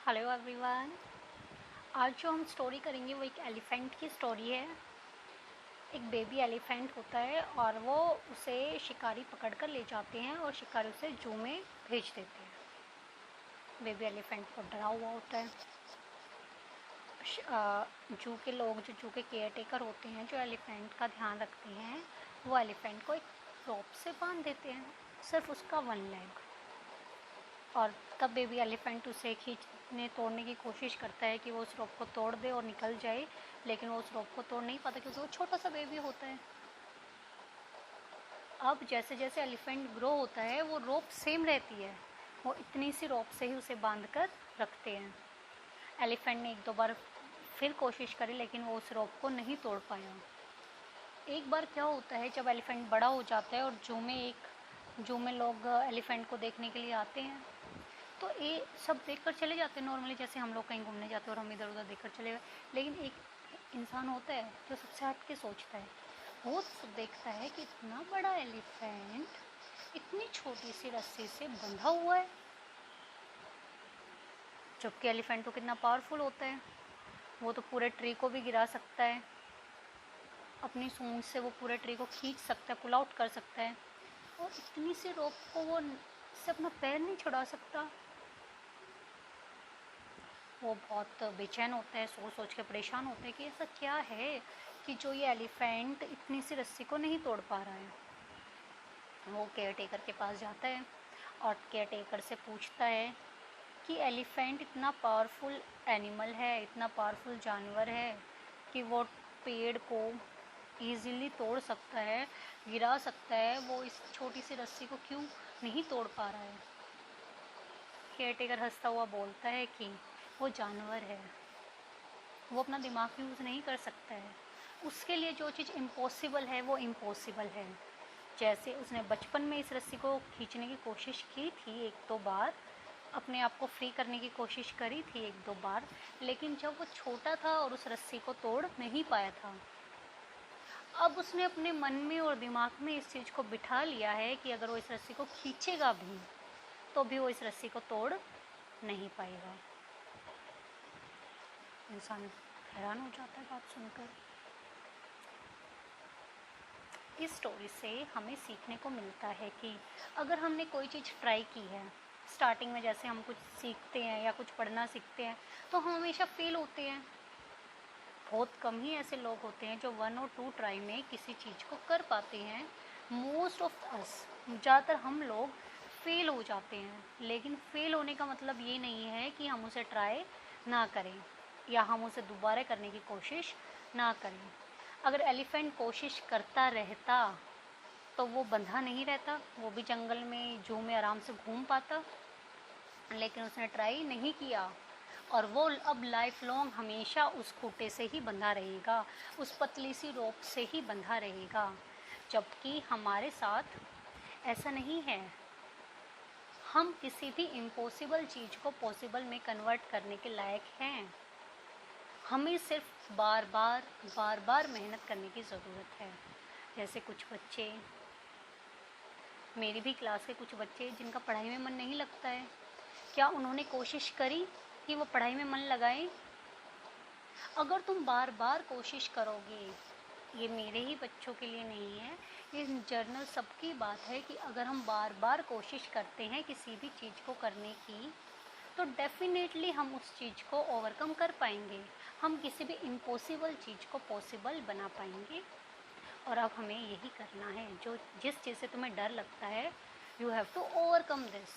Hello everyone. आज जो हम स्टोरी करेंगे वो एक एलिफेंट की स्टोरी है। एक बेबी एलिफेंट होता है और वो उसे शिकारी पकड़ कर ले जाते हैं और शिकारी उसे जू में भेज देते हैं। बेबी एलिफेंट को डरा हुआ होता है। जू के लोग जो जू के केयर टेकर होते हैं, जो एलिफेंट का ध्यान रखते हैं, वो एलिफेंट को एक रोप से बांध देते हैं, सिर्फ उसका वन लेग। और तब बेबी एलिफेंट उसे खींचने तोड़ने की कोशिश करता है कि वो उस रोप को तोड़ दे और निकल जाए, लेकिन वो उस रोप को तोड़ नहीं पाता क्योंकि वो छोटा सा बेबी होता है। अब जैसे जैसे एलिफेंट ग्रो होता है वो रोप सेम रहती है, वो इतनी सी रोप से ही उसे बांध कर रखते हैं। एलिफेंट ने एक दो बार फिर कोशिश करी लेकिन वो उस रोप को नहीं तोड़ पाया। एक बार क्या होता है, जब एलिफेंट बड़ा हो जाता है और जू में लोग एलिफेंट को देखने के लिए आते हैं, तो ये सब देख कर चले जाते हैं नॉर्मली, जैसे हम लोग कहीं घूमने जाते हैं और हम इधर उधर देख कर चले गए। लेकिन एक इंसान होता है जो सबसे हट के सोचता है। वो देखता है कि इतना बड़ा एलिफेंट इतनी छोटी सी रस्सी से बंधा हुआ है, जबकि एलिफेंट तो कितना पावरफुल होता है। वो तो पूरे ट्री को भी गिरा सकता है, अपनी सूंड से वो पूरे ट्री को खींच सकता है, पुल आउट कर सकता है, और इतनी सी रोप को वो से अपना पैर नहीं छुड़ा सकता। वो बहुत बेचैन होता है, सोच सोच के परेशान होता है कि ऐसा क्या है कि जो ये एलिफेंट इतनी सी रस्सी को नहीं तोड़ पा रहा है। वो केयर टेकर के पास जाता है और केयर टेकर से पूछता है कि एलिफेंट इतना पावरफुल एनिमल है, इतना पावरफुल जानवर है कि वो पेड़ को ईज़िली तोड़ सकता है, गिरा सकता है, वो इस छोटी सी रस्सी को क्यों नहीं तोड़ पा रहा है। केयर टेकर हंसता हुआ बोलता है कि वो जानवर है, वो अपना दिमाग यूज़ नहीं कर सकता है, उसके लिए जो चीज़ इम्पॉसिबल है वो इम्पॉसिबल है। जैसे उसने बचपन में इस रस्सी को खींचने की कोशिश की थी एक दो बार, अपने आप को फ्री करने की कोशिश करी थी एक दो बार, लेकिन जब वो छोटा था और उस रस्सी को तोड़ नहीं पाया था, अब उसने अपने मन में और दिमाग में इस चीज़ को बिठा लिया है कि अगर वो इस रस्सी को खींचेगा भी तो भी वो इस रस्सी को तोड़ नहीं पाएगा। इंसान हैरान हो जाता है बात सुनकर। इस स्टोरी से हमें सीखने को मिलता है कि अगर हमने कोई चीज़ ट्राई की है, स्टार्टिंग में जैसे हम कुछ सीखते हैं या कुछ पढ़ना सीखते हैं तो हम हमेशा फेल होते हैं। बहुत कम ही ऐसे लोग होते हैं जो 1 और 2 ट्राई में किसी चीज़ को कर पाते हैं। मोस्ट ऑफ अस, ज़्यादातर हम लोग फेल हो जाते हैं। लेकिन फेल होने का मतलब ये नहीं है कि हम उसे ट्राई ना करें या हम उसे दोबारा करने की कोशिश ना करें। अगर एलिफेंट कोशिश करता रहता तो वो बंधा नहीं रहता, वो भी जंगल में जू में आराम से घूम पाता, लेकिन उसने ट्राई नहीं किया और वो अब लाइफ लॉन्ग हमेशा उस खूंटे से ही बंधा रहेगा, उस पतली सी रोप से ही बंधा रहेगा। जबकि हमारे साथ ऐसा नहीं है। हम किसी भी इम्पॉसिबल चीज़ को पॉसिबल में कन्वर्ट करने के लायक हैं। हमें सिर्फ बार बार मेहनत करने की ज़रूरत है। जैसे कुछ बच्चे, मेरी भी क्लास के कुछ बच्चे जिनका पढ़ाई में मन नहीं लगता है, क्या उन्होंने कोशिश करी कि वो पढ़ाई में मन लगाएं? अगर तुम बार बार कोशिश करोगे, ये मेरे ही बच्चों के लिए नहीं है, ये जर्नल सबकी बात है कि अगर हम बार बार कोशिश करते हैं किसी भी चीज़ को करने की, तो डेफिनेटली हम उस चीज़ को ओवरकम कर पाएंगे। हम किसी भी इम्पॉसिबल चीज़ को पॉसिबल बना पाएंगे। और अब हमें यही करना है, जो जिस चीज़ से तुम्हें डर लगता है, you have to overcome this.